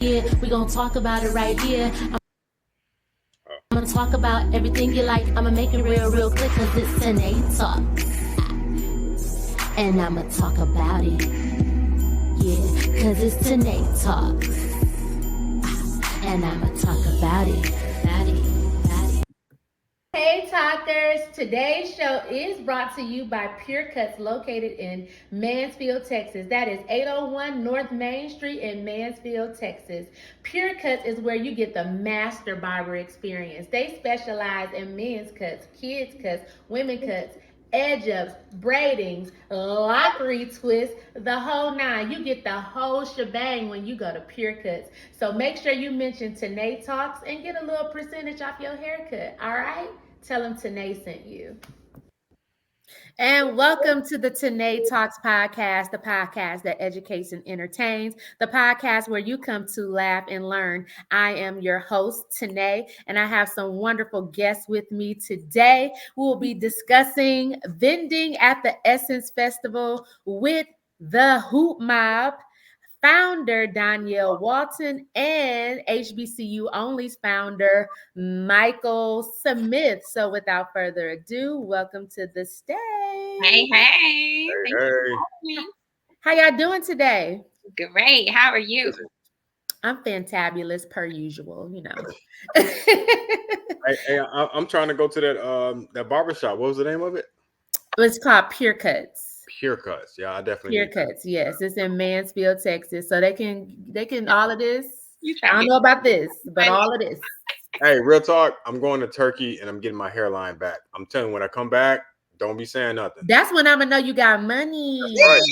Yeah, we gonna talk about it right here. I'm gonna talk about everything you like. I'ma make it real quick, cause it's Tynee Talks. And I'ma talk about it. Yeah, cause it's Tynee Talks. And I'ma talk about it. Hey Talkers, today's show is brought to you by Pure Cuts located in Mansfield, Texas. That is 801 North Main Street in Mansfield, Texas. Pure Cuts is where you get the master barber experience. They specialize in men's cuts, kids cuts, women cuts, edge ups, braidings, lock retwists, the whole nine. You get the whole shebang when you go to Pure Cuts. So make sure you mention Tynee Talks and get a little percentage off your haircut. All right? Tell them Tynee sent you. And welcome to the Tynee Talks podcast, the podcast that educates and entertains, the podcast where you come to laugh and learn. I am your host, Tynee, and I have some wonderful guests with me today. We will be discussing vending at the Essence Festival with the Hoop Mobb founder Donyale Walton and HBCU Only's founder Michael Smith. So without further ado, welcome to the stage. Hey. Hey. How y'all doing today? Great. How are you? I'm fantabulous per usual, you know. Hey, I'm trying to go to that barbershop. What was the name of it? It's called Pure Cuts. Pure Cuts. Yeah, I definitely Pure Cuts. Yes, it's in Mansfield, Texas. So they can all of this. I don't know about this, but all of this. Hey, real talk. I'm going to Turkey and I'm getting my hairline back. I'm telling you, when I come back, don't be saying nothing. That's when I'm gonna know you got money. Right.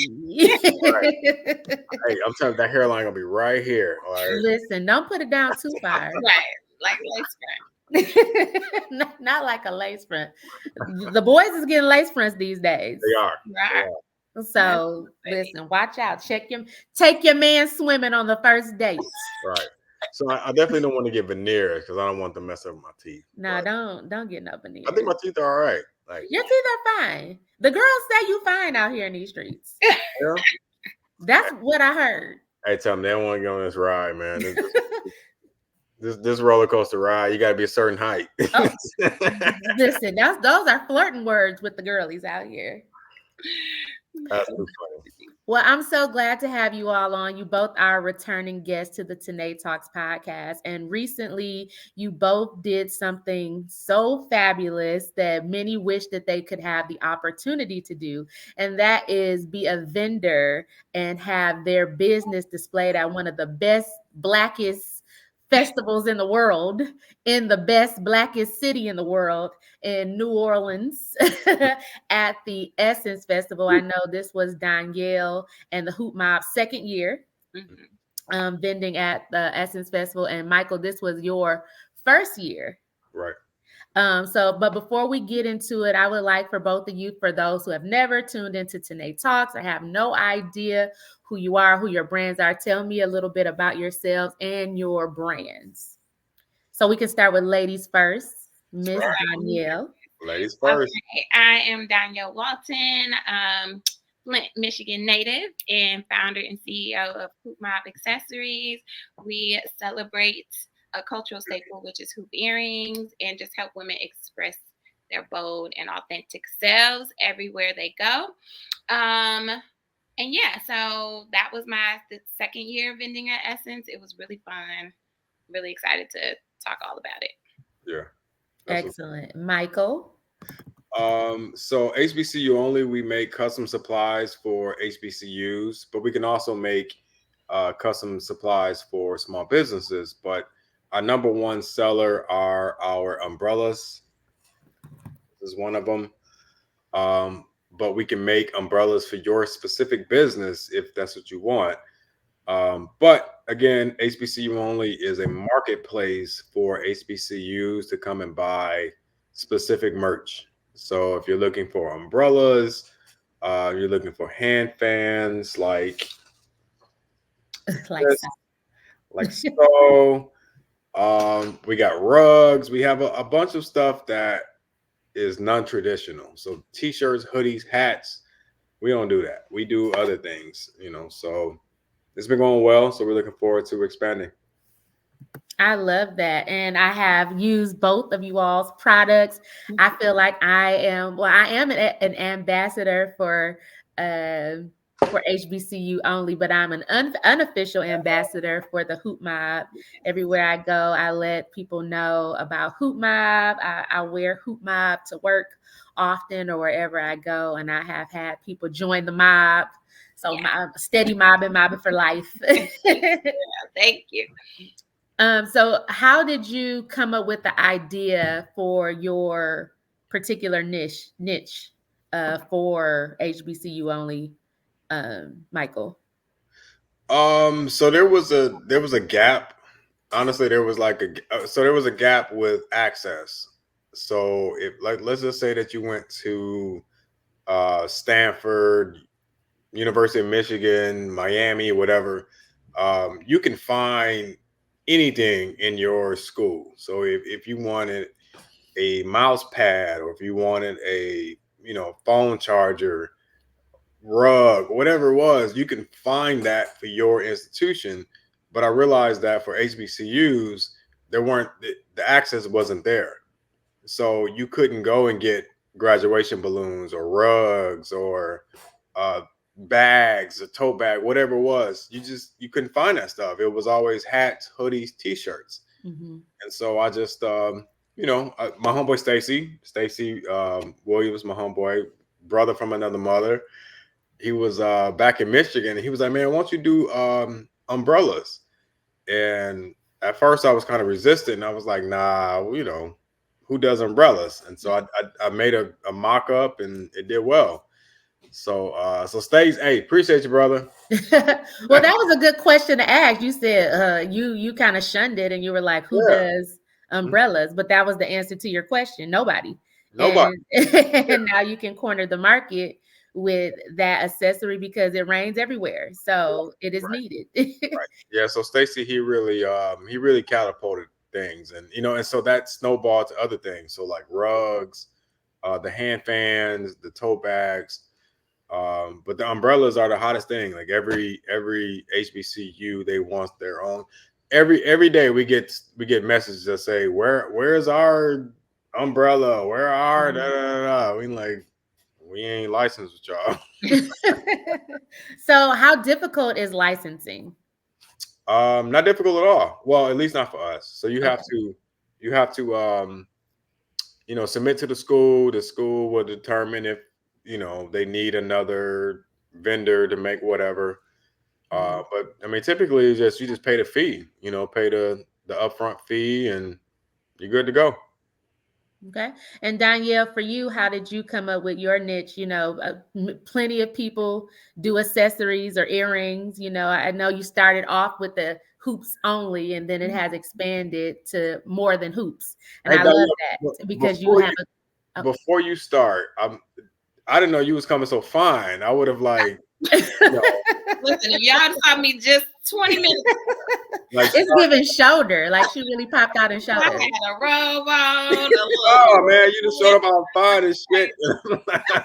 Right. Hey, I'm telling you, that hairline gonna be right here. All right. Listen, don't put it down too far. Right, like lace front. not like a lace front. The boys is getting lace fronts these days. They are. Right. So listen, watch out. Take your man swimming on the first date. Right. So I definitely don't want to get veneers because I don't want to mess up my teeth. No, don't get no veneers. I think my teeth are all right. Like, your teeth are fine. The girls say you fine out here in these streets. Yeah. That's what I heard. Hey, tell them they don't want to get on this ride, man. This roller coaster ride, you got to be a certain height. Oh. Listen, those are flirting words with the girlies out here. That's too funny. Well, I'm so glad to have you all on. You both are returning guests to the Tynee Talks podcast. And recently, you both did something so fabulous that many wish that they could have the opportunity to do. And that is be a vendor and have their business displayed at one of the best, blackest festivals in the world, in the best, blackest city in the world, in New Orleans at the Essence Festival. I know this was Donyale and the Hoop Mobb second year vending at the Essence Festival. And Michael, this was your first year. Right. But before we get into it, I would like for both of you, for those who have never tuned into Tynee Talks, I have no idea who you are, who your brands are. Tell me a little bit about yourselves and your brands. So we can start with ladies first. Miss Donyale. Ladies first. Okay. I am Donyale Walton, Flint, Michigan native and founder and CEO of Hoop Mobb Accessories. We celebrate a cultural staple, which is hoop earrings, and just help women express their bold and authentic selves everywhere they go. And yeah, so that was the second year of vending at Essence. It was really fun. Really excited to talk all about it. Yeah. Excellent. Michael? So HBCU Only, we make custom supplies for HBCUs, but we can also make custom supplies for small businesses. But our number one seller are our umbrellas. This is one of them. But we can make umbrellas for your specific business if that's what you want. But again, HBCU Only is a marketplace for HBCUs to come and buy specific merch. So if you're looking for umbrellas, you're looking for hand fans, like so. We got rugs. We have a bunch of stuff that is non-traditional. So t-shirts, hoodies, hats. We don't do that. We do other things, So it's been going well. So we're looking forward to expanding. I love that. And I have used both of you all's products. I feel like I am an ambassador for HBCU only, but I'm an unofficial ambassador for the Hoop Mob. Everywhere I go, I let people know about Hoop Mob. I wear Hoop Mob to work often or wherever I go, and I have had people join the mob. So my steady mobbing for life. Thank you. So how did you come up with the idea for your particular niche for HBCU only, Michael? So there was a gap. Honestly, there was a gap with access. So if, like, let's just say that you went to Stanford, University of Michigan, Miami, whatever, you can find anything in your school. So if you wanted a mouse pad, or if you wanted a phone charger, rug, whatever it was, you can find that for your institution. But I realized that for HBCUs, the access wasn't there. So you couldn't go and get graduation balloons or rugs or uh, bags, a tote bag, whatever it was. You couldn't find that stuff. It was always hats, hoodies, t-shirts. Mm-hmm. And so I just, my homeboy Stacy Williams, my homeboy, brother from another mother. He was back in Michigan, and he was like, "Man, why don't you do umbrellas?" And at first, I was kind of resistant. And I was like, "Nah, who does umbrellas?" And so I made a mock up, and it did well. So Stace, hey, appreciate you, brother. Well, that was a good question to ask. You said you kind of shunned it, and you were like, "Who does umbrellas?" But that was the answer to your question. Nobody. Nobody. And now you can corner the market with that accessory because it rains everywhere, so it is needed. Right. Yeah. So Stacy, he really catapulted things, and so that snowballed to other things. So like rugs, the hand fans, the tote bags. But the umbrellas are the hottest thing. Like every HBCU, they want their own. Every day we get messages that say, where's our umbrella? Where are da, da, da, da. We ain't licensed with y'all. So how difficult is licensing? Not difficult at all. Well, at least not for us. So you have to submit to the school. The school will determine if they need another vendor to make whatever. But I mean, typically, you just pay the fee. Pay the upfront fee, and you're good to go. Okay. And Donyale, for you, how did you come up with your niche? Plenty of people do accessories or earrings. I know you started off with the hoops only, and then it has expanded to more than hoops. And Hey, I love that because you have before you start, I didn't know you was coming so fine. I would have Listen, if y'all saw me just 20 minutes. It's giving shoulder. Like she really popped out and showed. I had a robe on. Oh man, you just showed up all fine and shit. I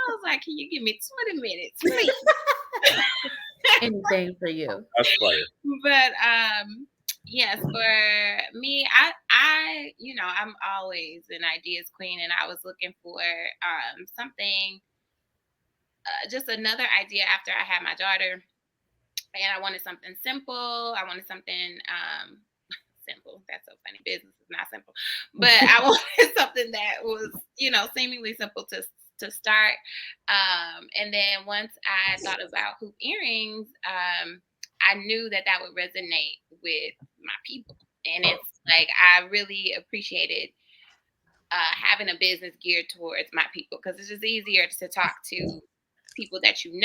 was like, can you give me 20 minutes, please? Anything for you. That's funny. But yes, for me, I I'm always an ideas queen, and I was looking for something, just another idea after I had my daughter, and I wanted something simple. I wanted something simple. That's so funny. Business is not simple, but I wanted something that was seemingly simple to start. And then once I thought about hoop earrings, I knew that would resonate with my people. And it's like, I really appreciated having a business geared towards my people, because it's just easier to talk to people that you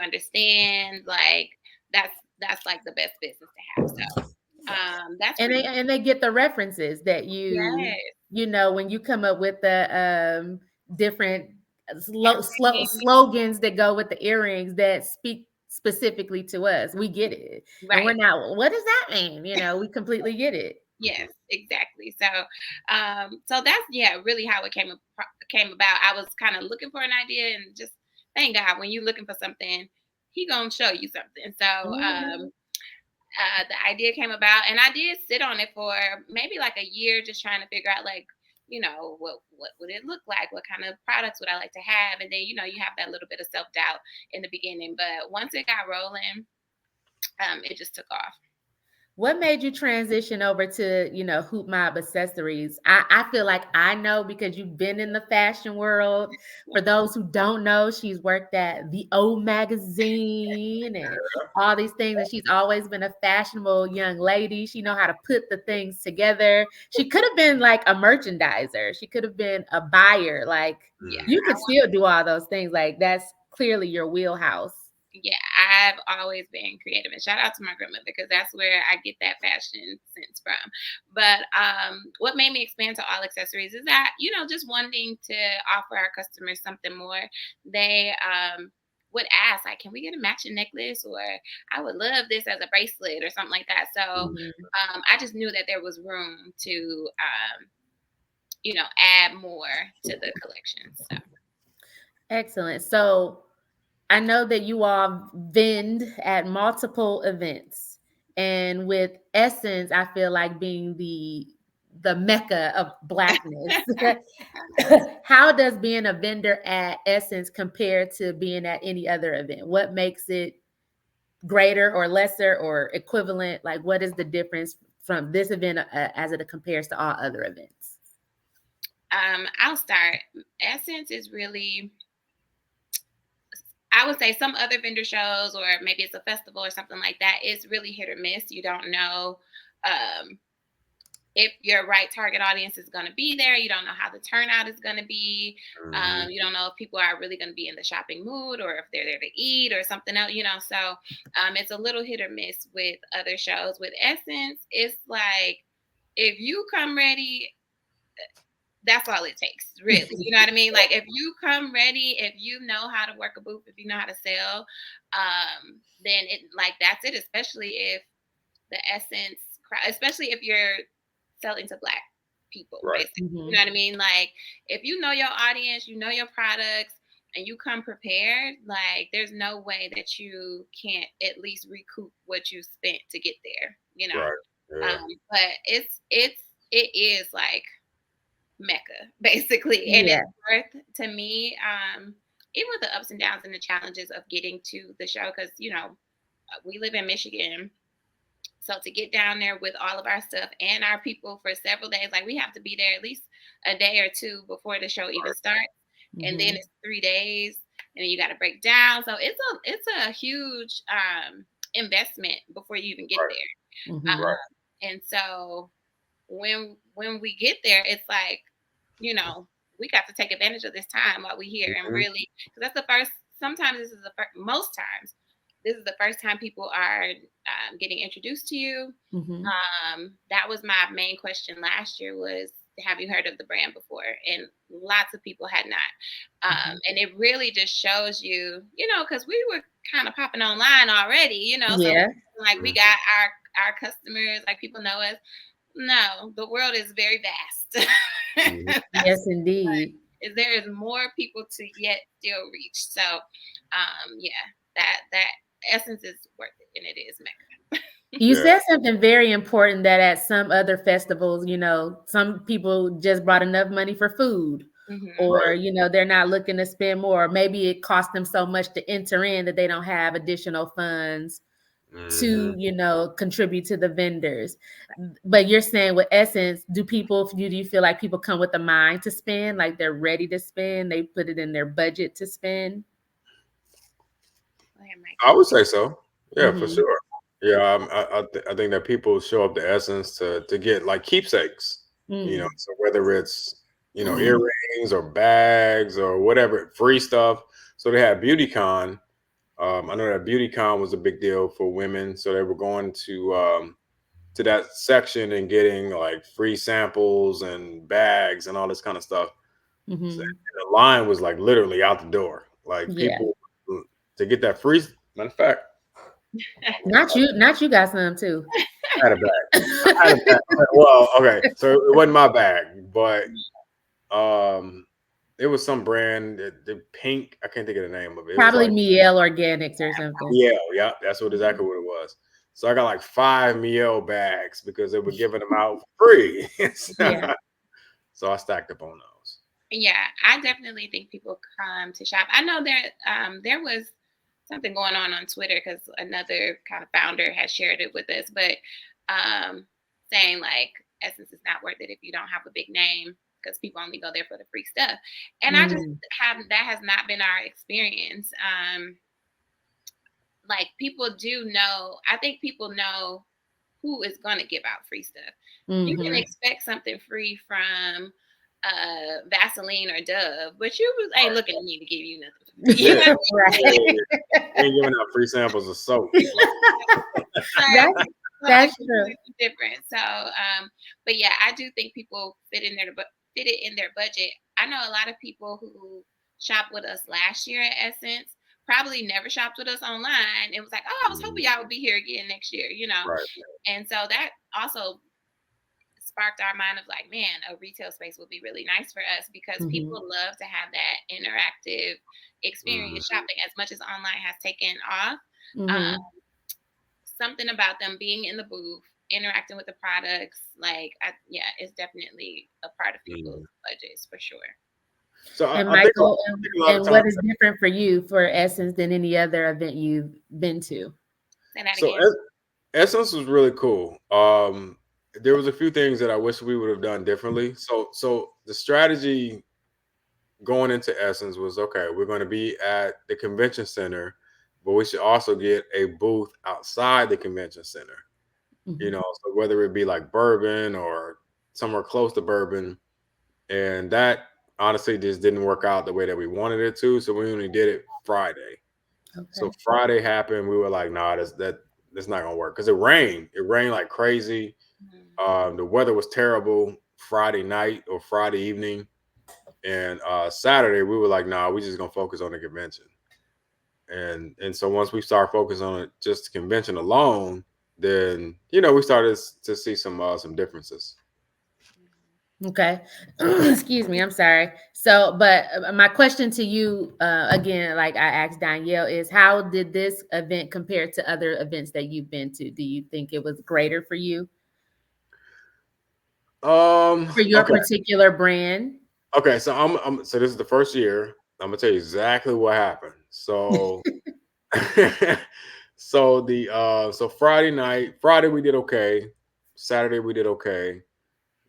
understand. Like that's like the best business to have. So that's and they get the references that when you come up with the different slogans that go with the earrings that speak specifically to us. We get it. Right. And we're not, what does that mean? We completely get it. Yes, exactly. So so that's really how it came about. I was kind of looking for an idea, and just thank God when you're looking for something, he gonna show you something. So the idea came about, and I did sit on it for maybe like a year, just trying to figure out like, what would it look like? What kind of products would I like to have? And then, you have that little bit of self-doubt in the beginning, but once it got rolling, it just took off. What made you transition over to, Hoop Mob accessories? I feel like I know because you've been in the fashion world. For those who don't know, she's worked at the O magazine and all these things, and she's always been a fashionable young lady. She know how to put the things together. She could have been like a merchandiser. She could have been a buyer. Like, Yeah, you could still do all those things. Like, that's clearly your wheelhouse. Yeah, I've always been creative, and shout out to my grandmother because that's where I get that fashion sense from. But what made me expand to all accessories is that, just wanting to offer our customers something more. They would ask, like, can we get a matching necklace, or I would love this as a bracelet or something like that. So I just knew that there was room to add more to the collection. So Excellent. So I know that you all vend at multiple events, and with Essence, I feel like being the mecca of Blackness. How does being a vendor at Essence compare to being at any other event? What makes it greater or lesser or equivalent? Like, what is the difference from this event as it compares to all other events? I'll start. Essence is really, I would say, some other vendor shows, or maybe it's a festival or something like that, it's really hit or miss. You don't know if your right target audience is going to be there. You don't know how the turnout is going to be. You don't know if people are really going to be in the shopping mood, or if they're there to eat or something else, So it's a little hit or miss with other shows. With Essence, it's like, if you come ready, that's all it takes, really. You know what I mean? Like, if you come ready, if you know how to work a booth, if you know how to sell, then that's it. Especially if the Essence, especially if you're selling to Black people, Right. basically. You know what I mean? Like, if you know your audience, you know your products, and you come prepared, like, there's no way that you can't at least recoup what you spent to get there. Right. Yeah. But it is like Mecca, basically. And Yeah. it's worth, to me, even with the ups and downs and the challenges of getting to the show, because we live in Michigan, so to get down there with all of our stuff and our people for several days, like, we have to be there at least a day or two before the show even starts, and then it's 3 days, and then you got to break down. So it's a huge investment before you even get there. Right. And so when we get there, it's like, we got to take advantage of this time while we're here, and really, because that's the first. Sometimes this is the first. Most times, this is the first time people are getting introduced to you. That was my main question last year: was, have you heard of the brand before? And lots of people had not. And it really just shows you, because we were kind of popping online already, Yeah. So like, we got our customers, like, people know us. No, the world is very vast. Yes, indeed. There is more people to yet still reach. So, that Essence is worth it, and it is Mecca. You said something very important, that at some other festivals, some people just brought enough money for food, or, they're not looking to spend more. Maybe it cost them so much to enter in that they don't have additional funds to, contribute to the vendors. But you're saying with Essence, do you feel like people come with a mind to spend, like they're ready to spend, they put it in their budget to spend? I would say so. Yeah, for sure. Yeah, I think that people show up to Essence to get like keepsakes. So whether it's earrings or bags or whatever, free stuff. So they had BeautyCon. I know that BeautyCon was a big deal for women, so they were going to that section and getting like free samples and bags and all this kind of stuff. So, the line was like literally out the door. Like, people to get that free. Matter of fact, not you got some too. I had a bag. Well, okay, so it wasn't my bag, but it was some brand, the pink. I can't think of the name of it. Probably It was like Miel Organics or something. yeah, that's exactly what it was. So I got like 5 meal bags because they were giving them out for free. Yeah. So I stacked up on those. Yeah, I definitely think people come to shop. I know there was something going on Twitter because another kind of founder had shared it with us, but saying like Essence is not worth it if you don't have a big name because people only go there for the free stuff. And I just that has not been our experience. Like people do know, I think people know who is going to give out free stuff. You can expect something free from Vaseline or Dove, but you ain't looking at me to give you nothing. You know what I mean? Ain't giving out free samples of soap. That's true. Different. So, but yeah, I do think people fit it in their budget. I know a lot of people who shopped with us last year at Essence probably never shopped with us online. It was like, oh, I was hoping y'all would be here again next year, you know. Right. And so that also sparked our mind of like, man, a retail space would be really nice for us because people love to have that interactive experience shopping as much as online has taken off. Something about them being in the booth, interacting with the products, like, it's definitely a part of people's budgets for sure. So and Michael, and what is different for you for Essence than any other event you've been to? So Essence was really cool. There was a few things that I wish we would have done differently. So the strategy going into Essence was, okay, we're going to be at the convention center, but we should also get a booth outside the convention center. You know, so whether it be like Bourbon or somewhere close to Bourbon, and that honestly just didn't work out the way that we wanted it to. So we only did it Friday. Okay. So Friday happened. We were like, nah, that's not gonna work because it rained. It rained like crazy. The weather was terrible Friday night or Friday evening, and Saturday we were like, nah, we just gonna focus on the convention. And so once we start focusing on it, just the convention alone, then we started to see some differences. Okay. Excuse me. I'm sorry. So, but my question to you, again, like I asked Donyale, is how did this event compare to other events that you've been to? Do you think it was greater for you? For your particular brand? Okay. So so this is the first year. I'm gonna tell you exactly what happened. So, so Friday we did okay. Saturday we did okay.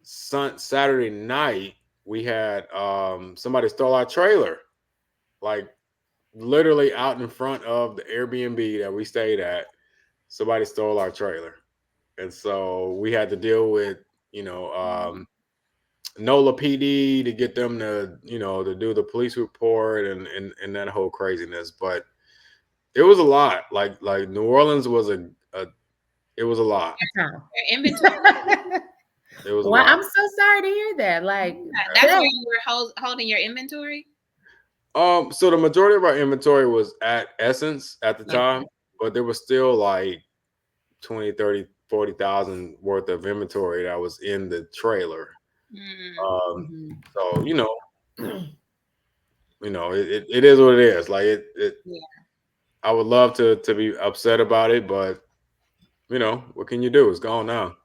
Saturday night we had somebody stole our trailer, like literally out in front of the Airbnb that we stayed at. Somebody stole our trailer, and so we had to deal with NOLA PD to get them to to do the police report and that whole craziness. But it was a lot. Like New Orleans was it was a lot. Inventory. It was well, I'm so sorry to hear that. Like that's where you were holding your inventory. So the majority of our inventory was at Essence at the time, but there was still like 20, 30, 40,000 worth of inventory that was in the trailer. So it is what it is. Like I would love to be upset about it, but what can you do? It's gone now.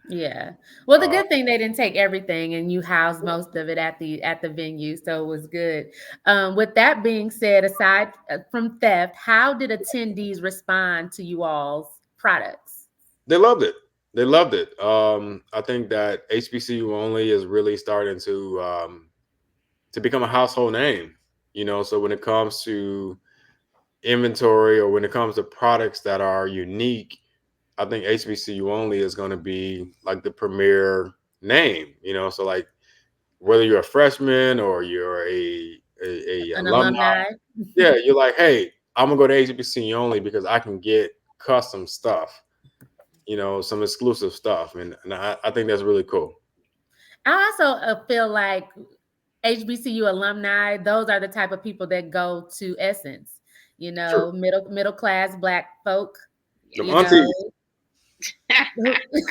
Yeah. Well, the good thing they didn't take everything, and you housed most of it at the venue, so it was good. With that being said, aside from theft, how did attendees respond to you all's products? They loved it. They loved it. I think that HBCU Only is really starting to become a household name. So when it comes to inventory or when it comes to products that are unique, I think HBCU Only is going to be like the premier name, so like whether you're a freshman or you're an alumni, yeah, you're like, hey, I'm gonna go to HBCU Only because I can get custom stuff, some exclusive stuff, and I think that's really cool. I also feel like HBCU alumni; those are the type of people that go to Essence. True. Middle class Black folk.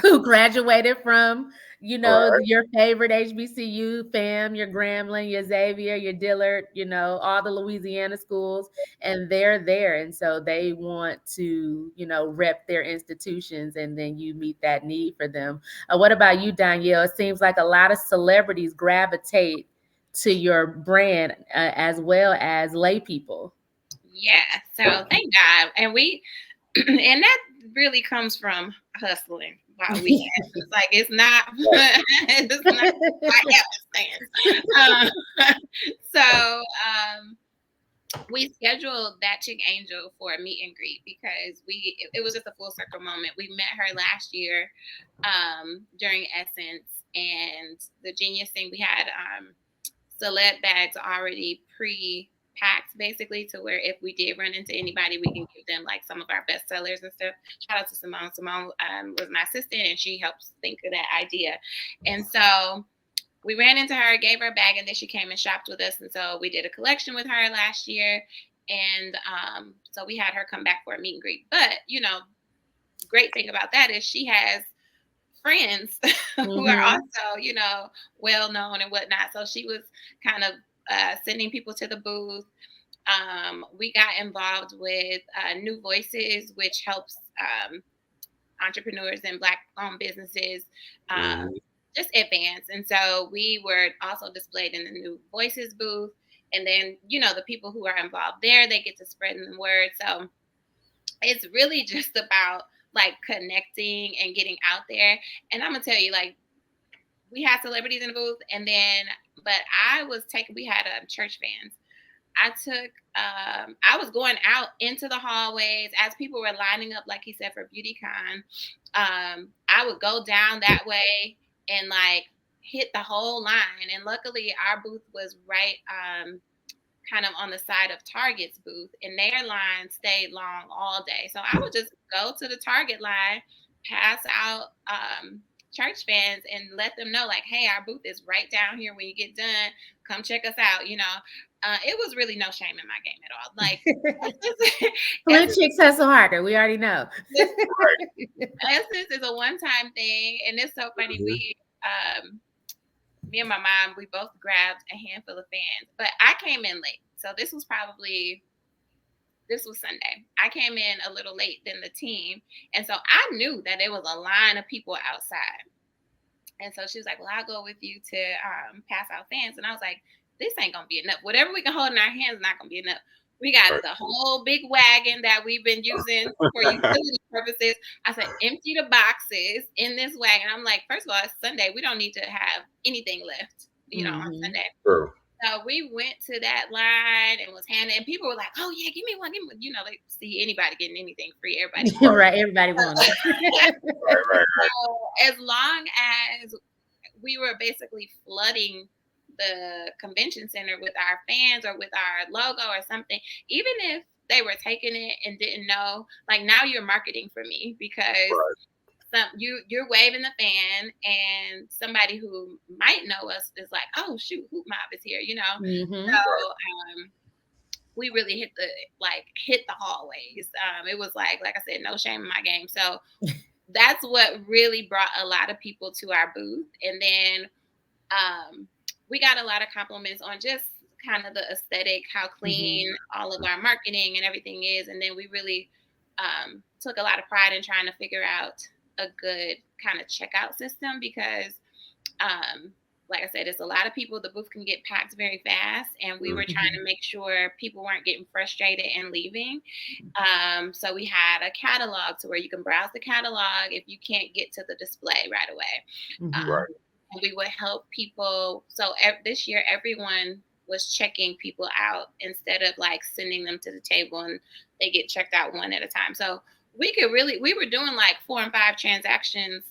who graduated from, Right. your favorite HBCU fam, your Grambling, your Xavier, your Dillard, all the Louisiana schools, and they're there. And so they want to, rep their institutions, and then you meet that need for them. What about you, Donyale? It seems like a lot of celebrities gravitate to your brand, as well as lay people. Yeah. So thank God. And and that really comes from hustling while we have. It's like it's not it's not by happenstance. We scheduled that chick Angel for a meet and greet because it was just a full circle moment. We met her last year during Essence, and the genius thing, we had celeb bags already pre-packed, basically, to where if we did run into anybody, we can give them like some of our best sellers and stuff. Shout out to Simone. Simone was my assistant, and she helps think of that idea. And so we ran into her, gave her a bag, and then she came and shopped with us. And so we did a collection with her last year. And so we had her come back for a meet and greet. But, great thing about that is she has friends who are also, well known and whatnot. So she was kind of sending people to the booth. We got involved with New Voices, which helps entrepreneurs and Black-owned businesses just advance. And so we were also displayed in the New Voices booth. And then, the people who are involved there, they get to spread the word. So it's really just about like connecting and getting out there. And I'm gonna tell you, like, we had celebrities in the booth, but we had church fans. I was going out into the hallways as people were lining up, like he said, for BeautyCon. I would go down that way and like hit the whole line. And luckily our booth was right kind of on the side of Target's booth, and their line stayed long all day. So I would just go to the Target line, pass out church fans, and let them know, like, hey, our booth is right down here. When you get done, come check us out. It was really no shame in my game at all. Like, Flint chicks hustle harder. We already know. Essence is a one-time thing, and it's so funny. Me and my mom, we both grabbed a handful of fans, but I came in late. So this was Sunday. I came in a little late than the team. And so I knew that there was a line of people outside. And so she was like, well, I'll go with you to pass out fans. And I was like, this ain't going to be enough. Whatever we can hold in our hands is not going to be enough. We got the whole big wagon that we've been using for utility purposes. I said, empty the boxes in this wagon. I'm like, first of all, it's Sunday. We don't need to have anything left, on Sunday. True. So we went to that line and was handing, and people were like, oh yeah, give me one. They see anybody getting anything free. Everybody. Right. Everybody wants it. Right. So as long as we were basically flooding the convention center with our fans or with our logo or something, even if they were taking it and didn't know, like, now you're marketing for me, because you're waving the fan, and somebody who might know us is like, oh shoot, Hoop Mobb is here, So we really hit the hallways. It was like I said, no shame in my game. So that's what really brought a lot of people to our booth. And then we got a lot of compliments on just kind of the aesthetic, how clean all of our marketing and everything is. And then we really took a lot of pride in trying to figure out a good kind of checkout system, because like I said, it's a lot of people. The booth can get packed very fast, and we were trying to make sure people weren't getting frustrated and leaving. So we had a catalog to where you can browse the catalog if you can't get to the display right away. And we would help people. So this year, everyone was checking people out instead of like sending them to the table and they get checked out one at a time. So we were doing like 4 and 5 transactions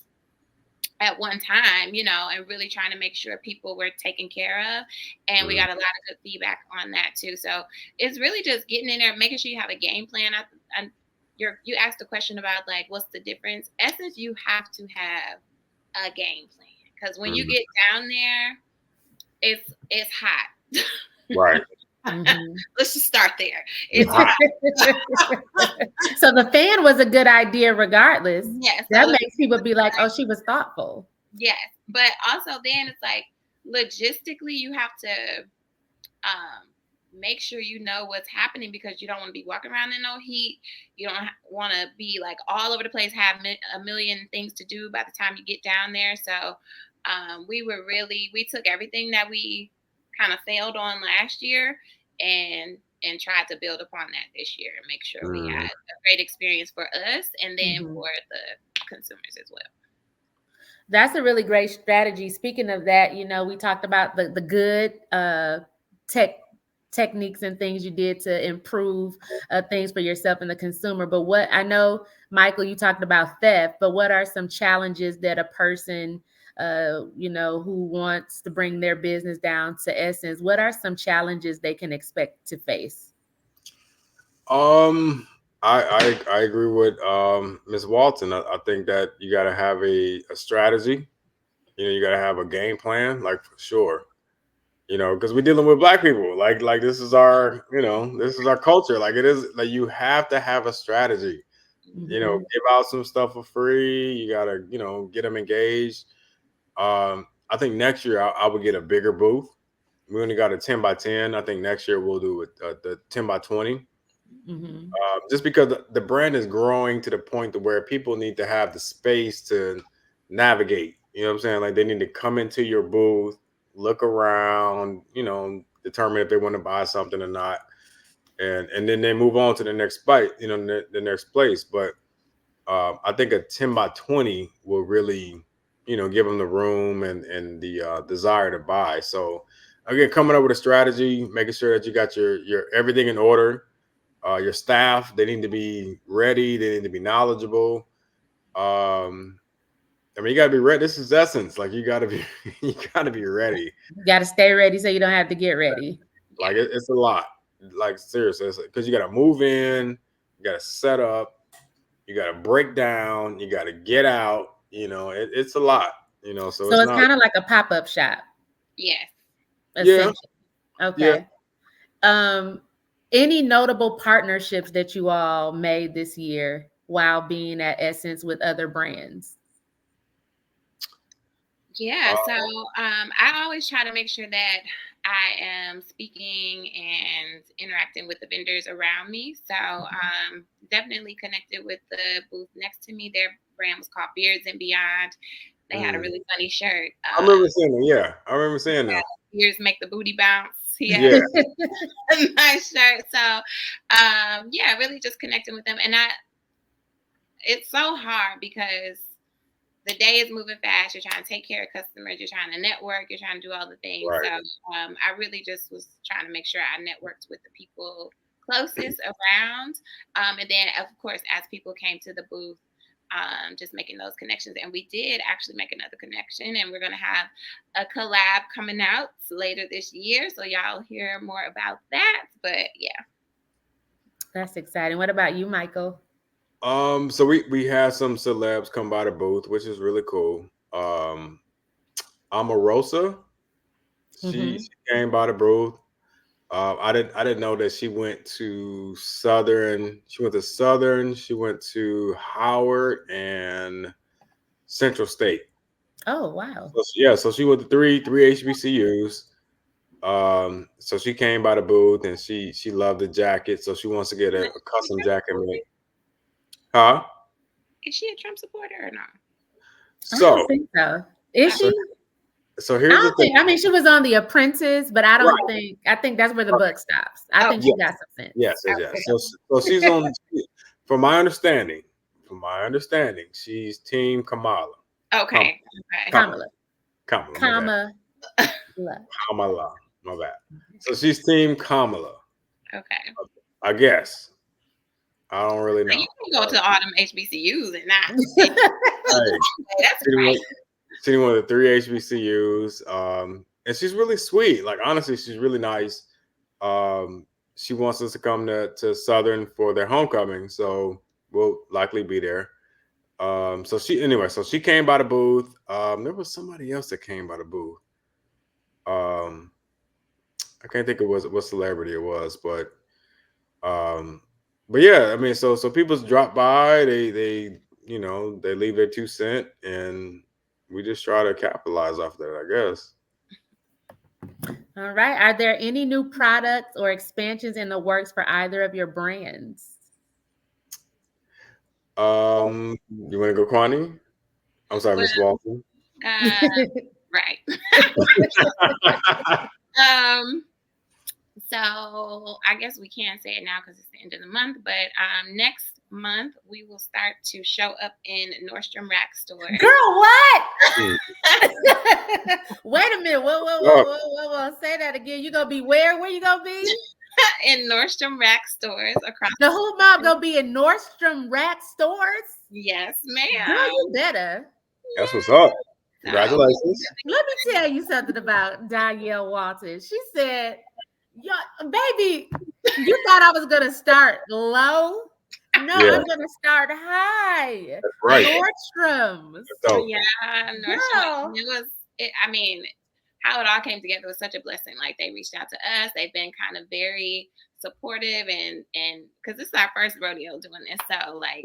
at one time, and really trying to make sure people were taken care of. And we got a lot of good feedback on that too. So it's really just getting in there, making sure you have a game plan. You asked a question about like, what's the difference? Essence, you have to have a game plan, because when you get down there, it's hot. Right. Let's just start there. It's hot. So the fan was a good idea regardless. Yes. That makes people be like, oh, she was thoughtful. Yes. But also then it's like logistically you have to make sure you know what's happening because you don't want to be walking around in no heat. You don't want to be like all over the place, have a million things to do by the time you get down there. So we took everything that we kind of failed on last year and tried to build upon that this year and make sure we had a great experience for us and then for the consumers as well. That's a really great strategy. Speaking of that, we talked about the good techniques and things you did to improve things for yourself and the consumer. But what I know, Michael, you talked about theft, but what are some challenges that a person, who wants to bring their business down to Essence, what are some challenges they can expect to face? I agree with Ms. Walton. I think that you got to have a strategy. You got to have a game plan, like for sure. Because we're dealing with Black people. Like this is our, this is our culture. Like it is like you have to have a strategy. Give out some stuff for free. You gotta, get them engaged. I think next year I would get a bigger booth. We only got a 10 by 10. I think next year we'll do the 10 by 20. Just because the brand is growing to the point to where people need to have the space to navigate. You know what I'm saying? Like they need to come into your booth, look around, determine if they want to buy something or not, and then they move on to the next bite, the next place. But I think a 10 by 20 will really, give them the room and the desire to buy. So again, coming up with a strategy, making sure that you got your everything in order. Your staff, they need to be ready. They need to be knowledgeable. You gotta be ready. This is Essence. Like you gotta be ready. You gotta stay ready so you don't have to get ready. Like it's a lot. Like seriously, because you gotta move in, you gotta set up, you gotta break down, you gotta get out. It's a lot. So it's kind of like a pop-up shop. Yes. Yeah. Okay. Yeah. Any notable partnerships that you all made this year while being at Essence with other brands? Yeah, so I always try to make sure that I am speaking and interacting with the vendors around me. So definitely connected with the booth next to me. Their brand was called Beards and Beyond. They had a really funny shirt. I remember seeing that. Yeah, I remember seeing that. Beards make the booty bounce. Yeah. A nice shirt. So really just connecting with them. And it's so hard because the day is moving fast. You're trying to take care of customers. You're trying to network. You're trying to do all the things. Right. So I really just was trying to make sure I networked with the people closest around. And then, of course, as people came to the booth, just making those connections. And we did actually make another connection. And we're going to have a collab coming out later this year. So y'all hear more about that. But yeah. That's exciting. What about you, Michael? So we had some celebs come by the booth, which is really cool. Omarosa, she came by the booth. I didn't know that she went to Southern. She went to Howard and Central State. Oh wow! So she went to three HBCUs. So she came by the booth and she loved the jacket, so she wants to get a custom jacket made. Huh? Is she a Trump supporter or not? So I don't think so. Is she? So here's the thing. I mean, she was on The Apprentice, but I don't think. I think that's where the buck stops. I think she got some sense. Yes. So she's on. From my understanding, she's Team Kamala. Okay. Kamala. My bad. So she's Team Kamala. Okay. I guess. I don't really know. You can go to all them HBCUs and not. That's right. She's one of the three HBCUs. And she's really sweet. Like honestly, she's really nice. She wants us to come to Southern for their homecoming, so we'll likely be there. So she came by the booth. There was somebody else that came by the booth. I can't think of what celebrity it was, but yeah, I mean, so people drop by, they they leave their 2 cents, and we just try to capitalize off that, I guess. All right. Are there any new products or expansions in the works for either of your brands? You want to go, Kwani? I'm sorry, Miss Walton. Right. So I guess we can't say it now because it's the end of the month, but next month we will start to show up in Nordstrom Rack stores. Girl, what? Wait a minute. Whoa. Say that again. You gonna be where? Where you gonna be? In Nordstrom Rack stores across the Hoop Mobb gonna be in Nordstrom Rack stores? Yes, ma'am. Girl, you better. That's what's up. Congratulations. Let me tell you something about Donyale Walton. She said, baby, you thought I was gonna start low? No, Yeah. I'm gonna start high. That's right. Nordstrom's. Yeah, Nordstrom. I mean, how it all came together was such a blessing. Like, they reached out to us. They've been kind of very supportive, and because this is our first rodeo doing this, so like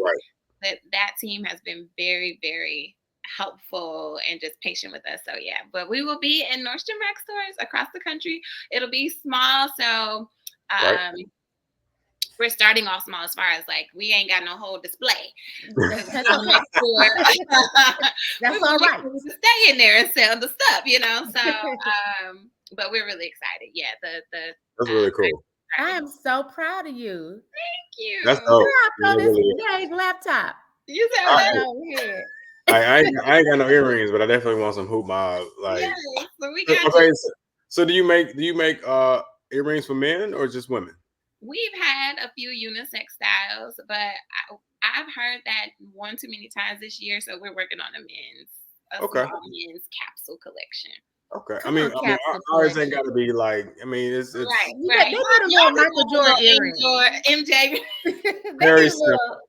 that team has been very, very helpful and just patient with us. So yeah, but we will be in Nordstrom Rack stores across the country. It'll be small, so we're starting off small as far as like we ain't got no whole display. That's all right. To stay in there and sell the stuff, So, but we're really excited. Yeah, that's really cool. I am so proud of you. Thank you. That's dope. I this big laptop. You said what? I ain't got no earrings, but I definitely want some Hoop Mobb. Like, yes, so we got so do you make earrings for men or just women? We've had a few unisex styles, but I've heard that one too many times this year, so we're working on a men's capsule collection. Okay, I mean, ours ain't got to be like. I mean, it's right. They need a little Michael Jordan earrings. MJ. Very simple.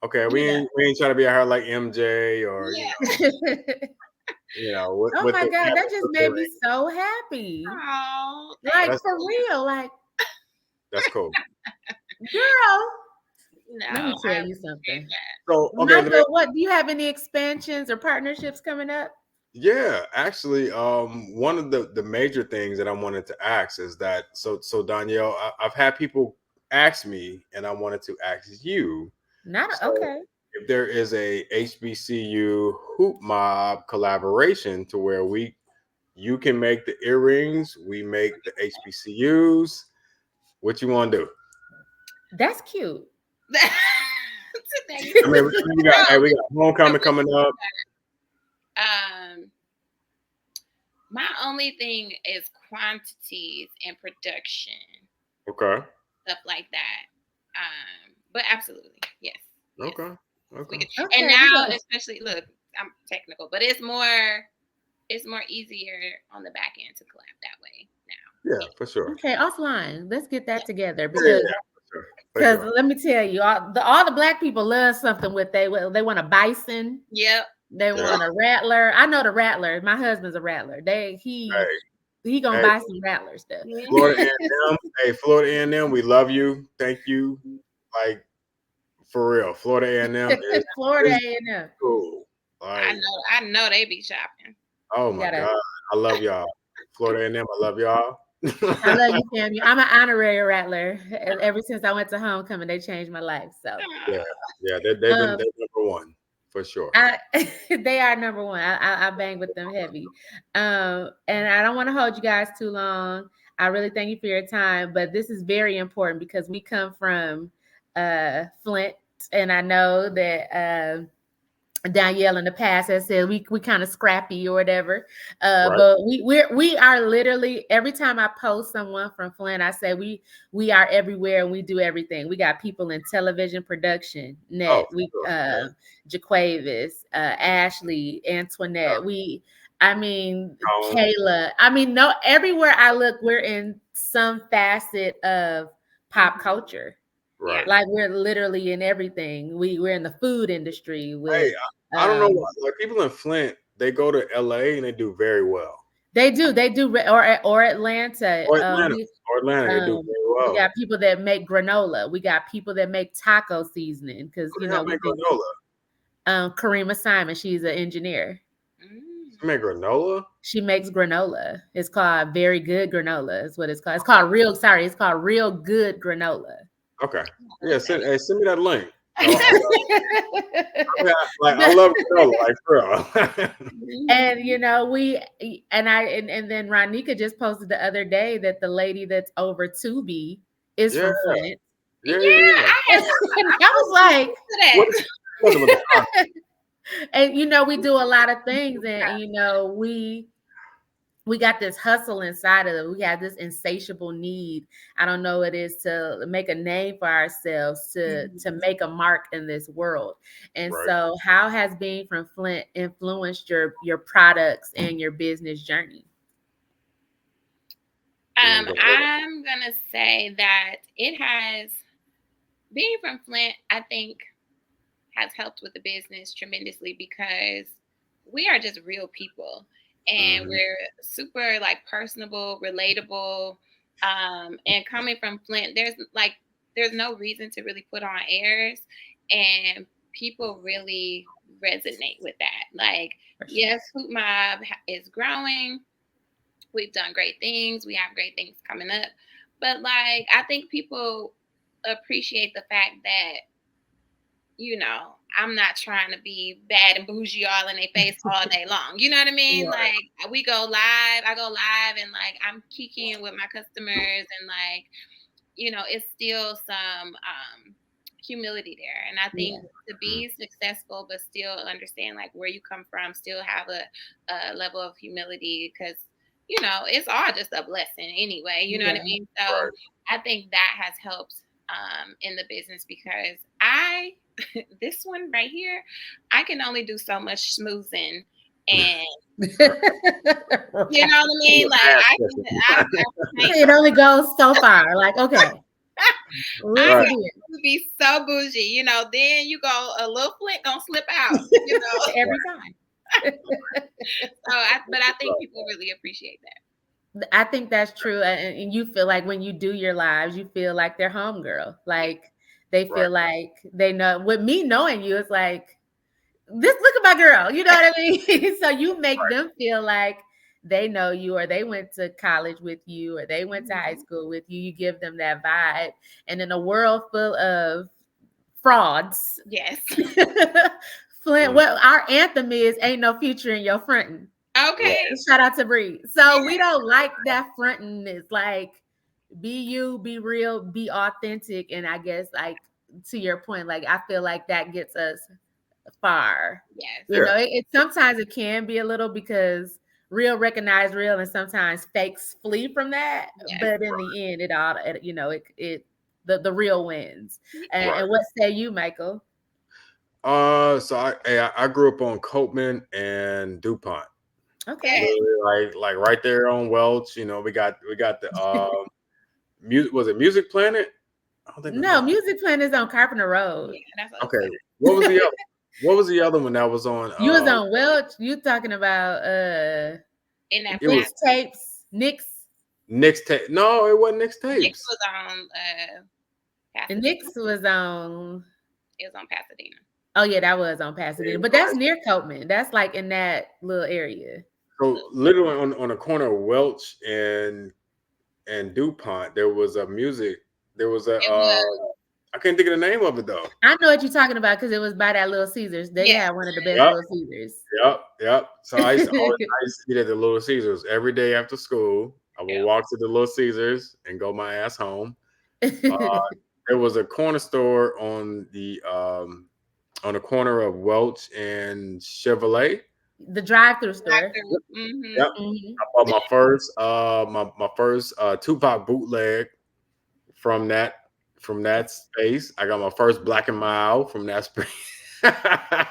Okay, we ain't trying to be out here like MJ or oh my God, that just made me so happy. Oh, like for real, like. That's cool. Girl. No, let me tell you something. So, Michael, what do you have any expansions or partnerships coming up? Yeah, actually, one of the major things that I wanted to ask is that so Donyale, I've had people ask me, and I wanted to ask you. If there is a HBCU Hoop Mobb collaboration to where you can make the earrings, we make the HBCUs. What you want to do? That's cute. I mean, we got homecoming coming up. My only thing is quantities and production. Okay. Stuff like that. But absolutely, yes. Okay. And now, especially, look, I'm technical, but it's more easier on the back end to collab that way now. Yeah, for sure. Okay, offline. Let's get that together because let me tell you, all the Black people love something with they want a bison. Yep. They want a rattler. I know the rattler. My husband's a rattler. He gonna buy some rattler stuff. Florida A&M, Florida A&M, we love you. Thank you. Like, for real, Florida A&M is Florida A&M. Cool. Like, I know they be shopping. Oh my God, I love y'all. Florida A&M, I love y'all. I love you, Sam. I'm an honorary rattler. Ever since I went to homecoming, they changed my life. So yeah, they're number one for sure. They are number one. I bang with them heavy. And I don't want to hold you guys too long. I really thank you for your time, but this is very important because we come from Flint, and I know that Donyale in the past has said we kind of scrappy or whatever, but we are literally, every time I post someone from Flint, I say we are everywhere and we do everything. We got people in television production, Jaquavis, Ashley, Antoinette. Kayla. Everywhere I look, we're in some facet of pop culture. Right. Like, we're literally in everything. We're in the food industry. I don't know why. Like, people in Flint, they go to LA and they do very well. They do, or Atlanta. Or Atlanta. They do very We well. got people that make granola. We got people that make taco seasoning because Who the hell make granola? Karima Simon, she's an engineer. She make granola? She makes granola. It's called Very Good Granola. Is what it's called. It's called Real Good Granola. Okay. Yeah, send me that link. I love granola, like bro. And then Ronika just posted the other day that the lady that's over Tubi is from Flint. Yeah. I was like, and we do a lot of things, and we got this hustle inside of it. We have this insatiable need. I don't know what it is to make a name for ourselves, to make a mark in this world. And so how has being from Flint influenced your products and your business journey? I'm gonna say that being from Flint, I think, has helped with the business tremendously because we are just real people. And we're super personable, relatable. And coming from Flint, there's no reason to really put on airs, and people really resonate with that. Yes, Hoop Mob is growing. We've done great things. We have great things coming up. But I think people appreciate the fact that, I'm not trying to be bad and bougie all in their face all day long. You know what I mean? Right. We go live, I go live, and I'm kikiing with my customers, and it's still some humility there. And I think to be successful, but still understand where you come from, still have a level of humility, because it's all just a blessing anyway. You know what I mean? So I think that has helped in the business, because this one right here, I can only do so much schmoozing, and you know what I mean? It only goes so far. Okay. I can be so bougie, then you go a little Flint gonna slip out, every time. But I think people really appreciate that. I think that's true. And you feel like when you do your lives, you feel like they're homegirl. They feel like they know. With me knowing you, it's like, look at my girl. You know what I mean? So you make them feel like they know you, or they went to college with you, or they went to high school with you. You give them that vibe. And in a world full of frauds, yes. Flint, what our anthem is, ain't no future in your fronting. Okay. Shout out to Bree. So we don't like that fronting. It's be you, be real, be authentic. And I guess to your point, I feel like that gets us far. Yes. It sometimes it can be a little, because real recognize real, and sometimes fakes flee from that. Yes. But in the end, the real wins. And what say you, Michael? So I grew up on Copeman and DuPont. Okay. Like right there on Welch. We got the was it Music Planet? I don't think no, Music Planet is on Carpenter Road. Yeah, okay. What was the other one that was on? You was on Welch. You talking about in that tapes? Nick's tape. No, it wasn't Nick's tapes. Nick's was on Pasadena. Nick's was on. It was on Pasadena. Oh yeah, that was on Pasadena, but that's near Copeman. That's in that little area. So literally on the corner of Welch and DuPont, there was a music. There was a. I can't think of the name of it though. I know what you're talking about, because it was by that Little Caesars. They had one of the best Little Caesars. Yep. So I used to eat at the Little Caesars every day after school. I would walk to the Little Caesars and go my ass home. There was a corner store on the corner of Welch and Chevrolet. The drive-through store. Yep. I bought my first my first Tupac bootleg from that space. I got my first Black and Mild from that space. My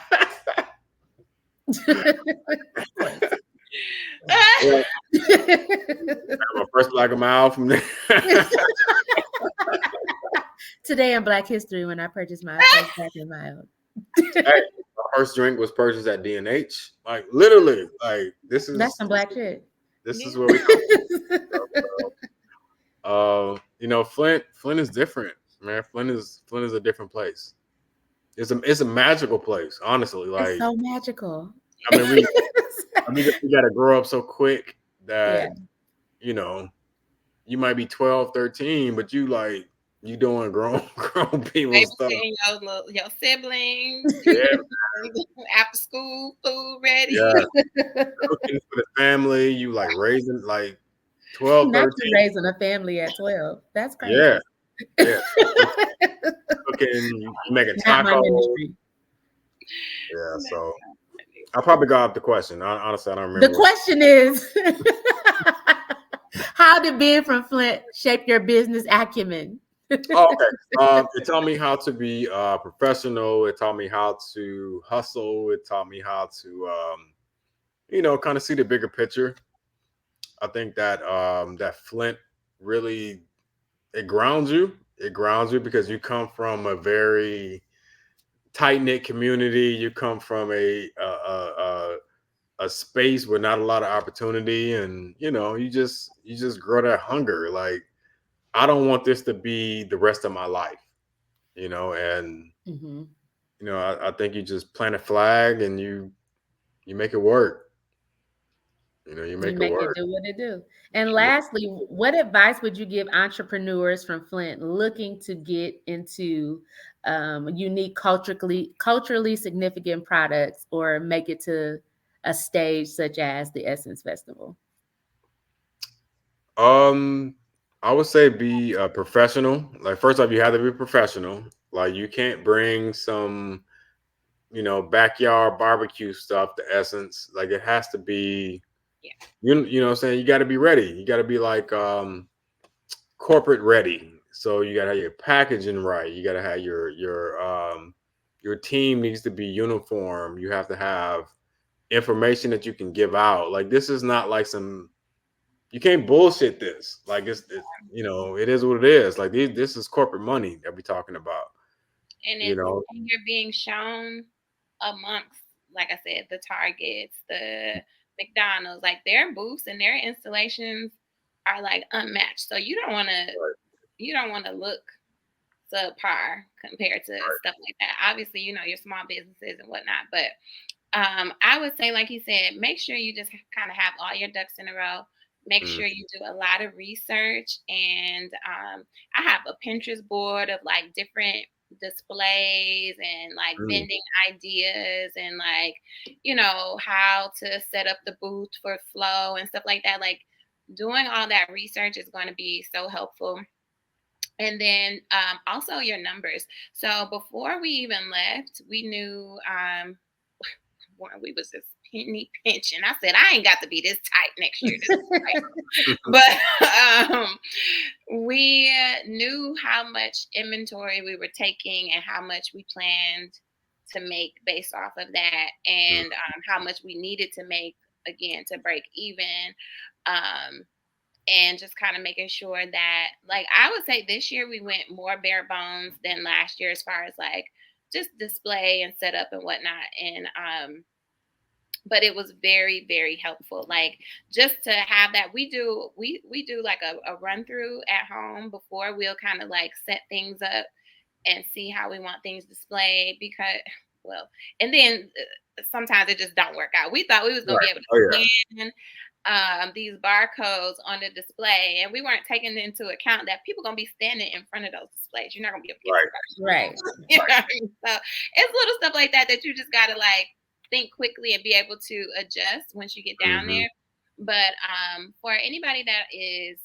first Black and Mild from there. Today in Black History, when I purchased my first Black and Mild. Hey, my first drink was purchased at D&H. Literally, that's some black shit. This is where we come from. Flint is different, man. Flint is a different place. It's a magical place, honestly. It's Like, so magical. I mean, we got to grow up so quick that, Yeah. you know, you might be 12, 13, but you doing grown people stuff. Babysitting your siblings, Yeah, after school food ready. yeah. Cooking for the family. You like raising like 12, Not you 13. raising a family at 12. That's crazy. Yeah, yeah. Cooking, you making Not my tacos. ministry. Yeah, so I probably got off the question. Honestly, I don't The remember. question is, how did being from Flint shape your business acumen? Oh, okay. It taught me how to be professional. It taught me how to hustle. It taught me how to, kind of see the bigger picture. I think that that Flint really it grounds you. It grounds you because you come from a very tight knit community. You come from a space with not a lot of opportunity, and you just grow that hunger. Like, I don't want this to be the rest of my life, and Mm-hmm. I think you just plant a flag and you make it work. You You make it make it work. do what it do. And lastly, what advice would you give entrepreneurs from Flint looking to get into unique culturally significant products or make it to a stage such as the Essence Festival? Um, I would say be a professional. Like, first off, you have to be professional. Like, you can't bring some, backyard barbecue stuff to Essence. Like, it has to be, Yeah. you know what I'm saying? You got to be ready. You got to be like corporate ready. So you got to have your packaging right. You got to have your team needs to be uniform. You have to have information that you can give out. Like, this is not like some you can't bullshit this. Like, it is what it is. Like, this is corporate money that we're talking about. And You know, you're being shown amongst, like I said, the Targets, the McDonald's, like their booths and their installations are like unmatched. So right, you don't want to look subpar compared to right. stuff like that. Obviously, your small businesses and whatnot, but I would say, like you said, make sure you just kind of have all your ducks in a row. Make Mm, sure you do a lot of research. And I have a Pinterest board of like different displays and like mm. vending ideas and like, how to set up the booth for flow and stuff like that. Like doing all that research is going to be so helpful. And then also your numbers. So before we even left, we knew when we was this penny pinching. I said, I ain't got to be this tight next year. This is tight. But we knew how much inventory we were taking and how much we planned to make based off of that, Mm. and how much we needed to make again to break even. Um, and just kind of making sure that, like, I would say this year we went more bare bones than last year as far as like just display and setup and whatnot. And but it was very, very helpful. Like, just to have that, we do like a run through at home before. We'll kind of like set things up and see how we want things displayed, because well, and then sometimes it just don't work out. We thought we was gonna be Right. able Oh, to scan these barcodes on the display, and we weren't taking into account that people gonna be standing in front of those displays. You're not gonna be able to yeah. Right. you know what I mean? So it's little stuff like that that you just gotta like think quickly and be able to adjust once you get down Mm-hmm. there. But for anybody that is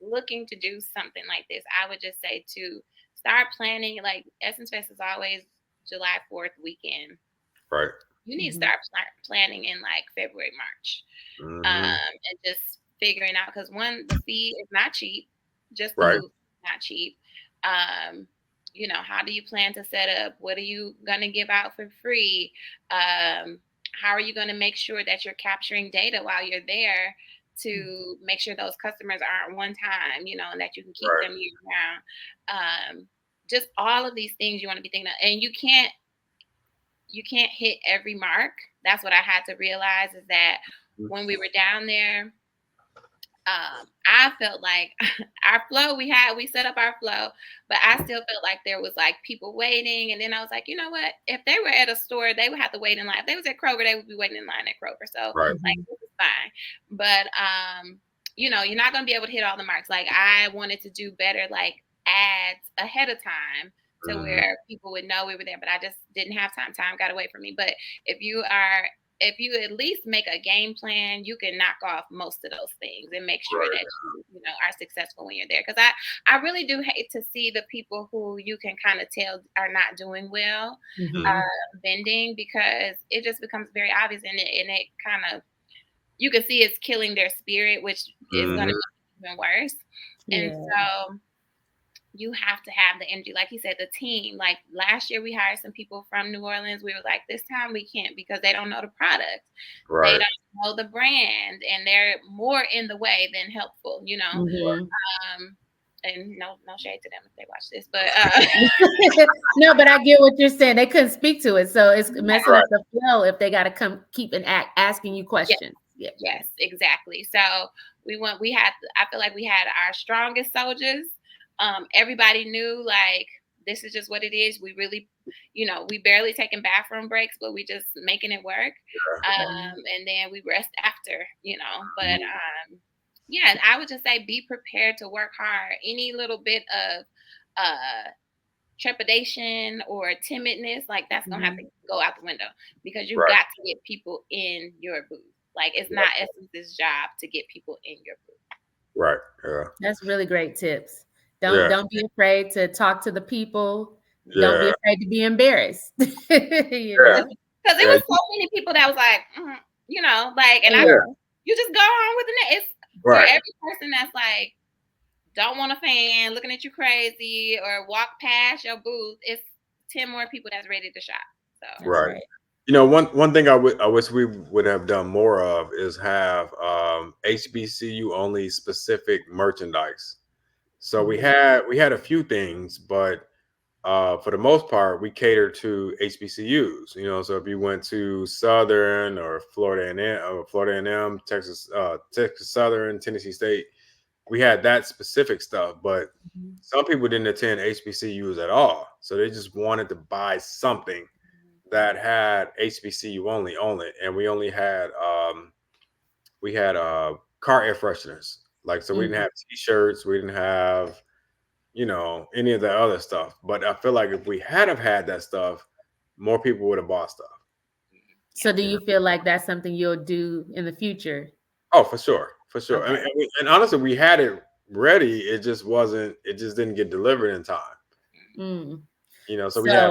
looking to do something like this, I would just say to start planning. Like, Essence Fest is always July 4th weekend. Right. You need to Mhm. start planning in like February, March, Mm-hmm. and just figuring out, because one, the fee is not cheap. Just the Right. booth is not cheap. Um, how do you plan to set up? What are you gonna give out for free? How are you gonna make sure that you're capturing data while you're there to make sure those customers aren't one time, and that you can keep Right. them year round? Just all of these things you want to be thinking of, and you can't hit every mark. That's what I had to realize, is that when we were down there, I felt like our flow we set up our flow, but I still felt like there was like people waiting. And then I was like, you know what? If they were at a store, they would have to wait in line. If they was at Kroger, they would be waiting in line at Kroger. So Right. like this is fine. But you're not gonna be able to hit all the marks. Like I wanted to do better, like ads ahead of time to where people would know we were there, but I just didn't have time. Time got away from me. But if you at least make a game plan, you can knock off most of those things and make sure that you are successful when you're there. Because I really do hate to see the people who you can kind of tell are not doing well vending, because it just becomes very obvious, and it kind of, you can see it's killing their spirit, which is going to be even worse. And so you have to have the energy. Like you said, the team. Like last year we hired some people from New Orleans. We were like, this time we can't, because they don't know the product. Right. They don't know the brand, and they're more in the way than helpful, and no shade to them if they watch this, but no, but I get what you're saying. They couldn't speak to it, so it's messing up the flow if they got to come keep asking you questions. Yes, exactly. So I feel like we had our strongest soldiers. Everybody knew, like, this is just what it is. We really, we barely taking bathroom breaks, but we just making it work. And then we rest after, but I would just say be prepared to work hard. Any little bit of trepidation or timidness, like that's gonna have to go out the window, because you've got to get people in your booth. Like it's not Essence's job to get people in your booth. Right. Yeah. That's really great tips. Don't be afraid to talk to the people. Don't be afraid to be embarrassed. Because it was so many people that was like, and you just go on with the next. For every person that's like, don't want a fan, looking at you crazy, or walk past your booth, it's 10 more people that's ready to shop. So right. One thing I wish we would have done more of is have HBCU only specific merchandise. So we had a few things, but for the most part, we cater to HBCUs. So if you went to Southern or Florida A&M, Texas Southern, Tennessee State, we had that specific stuff. But some people didn't attend HBCUs at all, so they just wanted to buy something that had HBCU only on it, and we only had car air fresheners. Like, so we didn't have T-shirts, we didn't have any of the other stuff. But I feel like if we had that stuff, more people would have bought stuff. So do you feel like that's something you'll do in the future? Oh, for sure. Okay. And honestly, we had it ready. It just didn't get delivered in time. So we had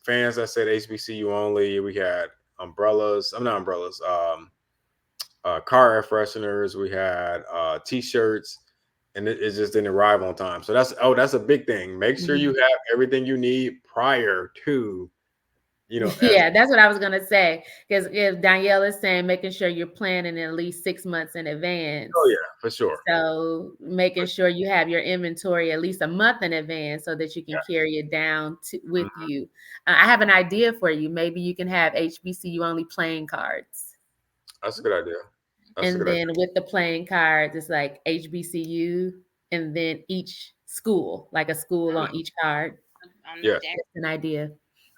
fans that said HBCU only. We had umbrellas. I'm not umbrellas. Car air fresheners. We had T-shirts. And it just didn't arrive on time. So that's a big thing. Make sure you have everything you need prior to, Yeah, that's what I was gonna say. Because if Donyale is saying making sure you're planning at least 6 months in advance. Oh yeah, for sure. So making sure you have your inventory at least a month in advance so that you can carry it down with you. I have an idea for you. Maybe you can have HBCU only playing cards. That's a good idea. And then with the playing cards, it's like HBCU, and then each school, like a school on each card. Yeah, that's an idea.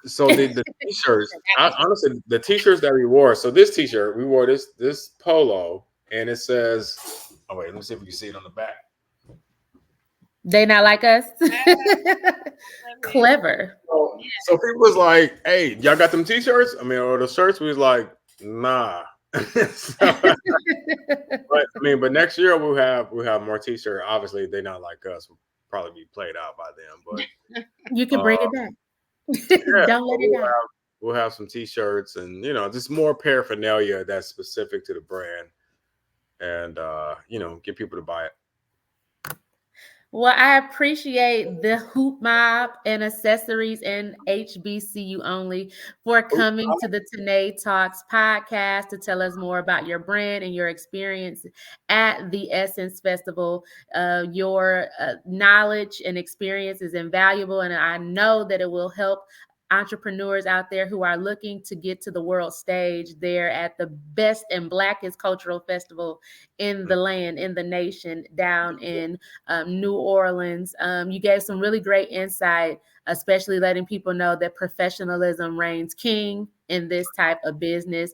So the T-shirts, honestly, the T-shirts that we wore. So this T-shirt, we wore this polo, and it says, "Oh wait, let me see if we can see it on the back." They not like us. Clever. So people was like, "Hey, y'all got them T-shirts? Or the shirts?" We was like, "Nah." But next year we'll have more T-shirts. Obviously, they're not like us. We'll probably be played out by them. But you can bring it back. Don't let it die. We'll have some T-shirts and just more paraphernalia that's specific to the brand, and get people to buy it. Well, I appreciate the Hoop Mob and Accessories and HBCU Only for coming to the Tynee Talks podcast to tell us more about your brand and your experience at the Essence Festival. Your knowledge and experience is invaluable, and I know that it will help entrepreneurs out there who are looking to get to the world stage. They're at the best and blackest cultural festival in the land, in the nation, down in New Orleans. You gave some really great insight, especially letting people know that professionalism reigns king in this type of business.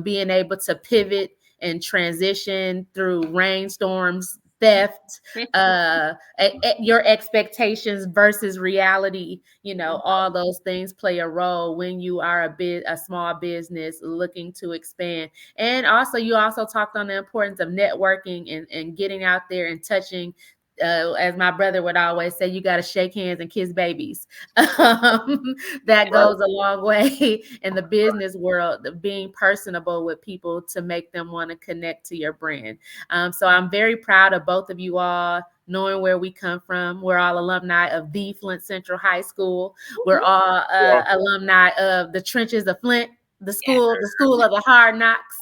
Being able to pivot and transition through rainstorms, theft, your expectations versus reality, all those things play a role when you are a small business looking to expand. And also, you also talked on the importance of networking and getting out there and touching. As my brother would always say, you got to shake hands and kiss babies. That goes a long way in the business world, being personable with people to make them want to connect to your brand. So I'm very proud of both of you all, knowing where we come from. We're all alumni of the Flint Central High School. We're all alumni of the trenches of Flint, the school of the hard knocks.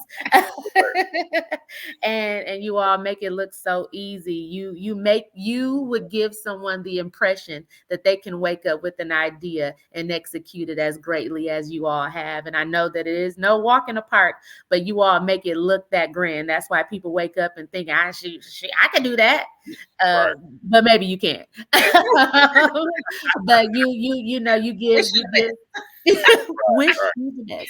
and you all make it look so easy. You would give someone the impression that they can wake up with an idea and execute it as greatly as you all have. And I know that it is no walk in the park, but you all make it look that grand. That's why people wake up and think, I can do that. But maybe you can't. But you give wish you the best.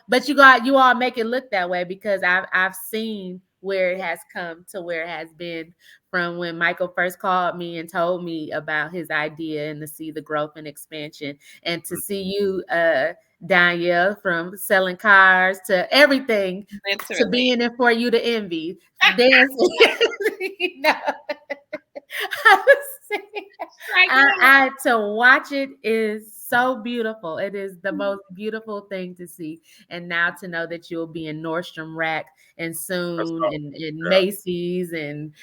But you all make it look that way, because I've seen where it has come to where it has been from when Michael first called me and told me about his idea, and to see the growth and expansion, and to see you, Donyale, from selling cars to everything, to being in For You to Envy, dancing. I to watch it is so beautiful. It is the most beautiful thing to see. And now to know that you'll be in Nordstrom Rack and soon in Macy's and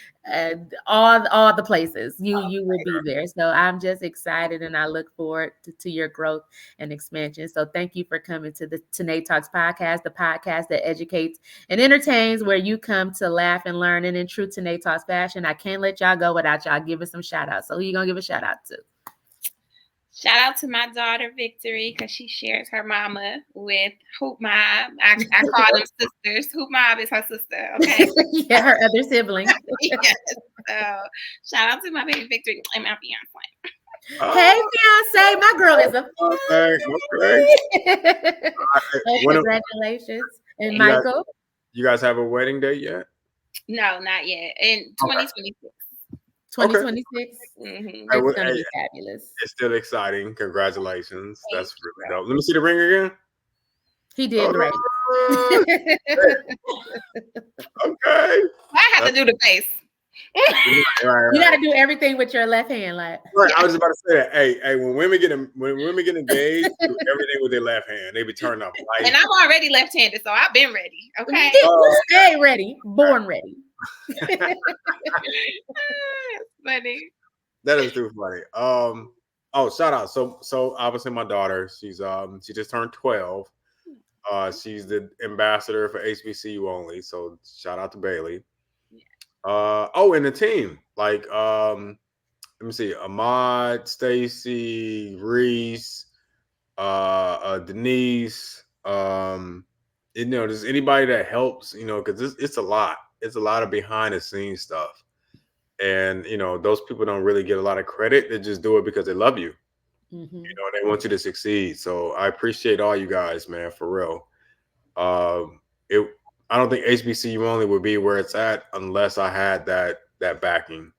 all the places you will be there. So I'm just excited, and I look forward to your growth and expansion. So thank you for coming to the Tynee Talks podcast, the podcast that educates and entertains, where you come to laugh and learn. And in true Tynee Talks fashion, I can't let y'all go without y'all giving some shout outs. So who you gonna give a shout out to? Shout out to my daughter, Victory, because she shares her mama with Hoop Mobb. I call them sisters. Hoop Mobb is her sister, okay? Yeah, her other sibling. Yes. So shout out to my baby Victory and my fiance. Hey, fiance, my girl is a congratulations. And Michael? You guys have a wedding date yet? No, not yet. In 2026. 2026. Mm-hmm. It's going to be fabulous. It's still exciting. Congratulations. That's really dope. Let me see the ring again. He did great. Okay. I have to do the face. Right. You got to do everything with your left hand, like. Right. I was about to say that. Hey, when women get engaged, do everything with their left hand. They be turned up. And I'm already left-handed, so I've been ready. Okay. Stay ready. Born ready. Funny. That is too funny. Shout out. So obviously my daughter, she just turned 12. She's the ambassador for HBCU Only. So shout out to Bailey. And the team. Like let me see, Ahmad, Stacy, Reese, Denise, there's anybody that helps, because it's a lot. It's a lot of behind the scenes stuff. And, those people don't really get a lot of credit. They just do it because they love you. Mm-hmm. They want you to succeed. So I appreciate all you guys, man, for real. I don't think HBCU Only would be where it's at unless I had that backing.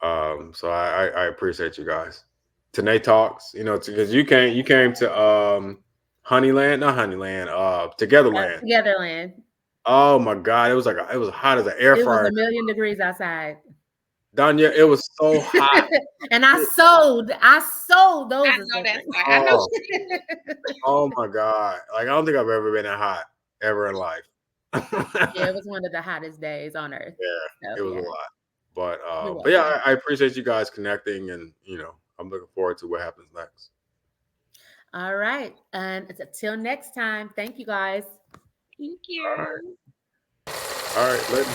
So I appreciate you guys. Tynee Talks, because you came to Honeyland, not Honeyland, Togetherland. Togetherland. Oh my God, it was hot as an air fryer. It was 1,000,000 degrees outside. Donyale, it was so hot. And I sold those. I know that's right. I know. Oh my God. Like, I don't think I've ever been that hot ever in life. Yeah, it was one of the hottest days on earth. Yeah, it was a lot. But yeah, I appreciate you guys connecting, and I'm looking forward to what happens next. All right. And until next time, thank you guys. Thank you. All right, later.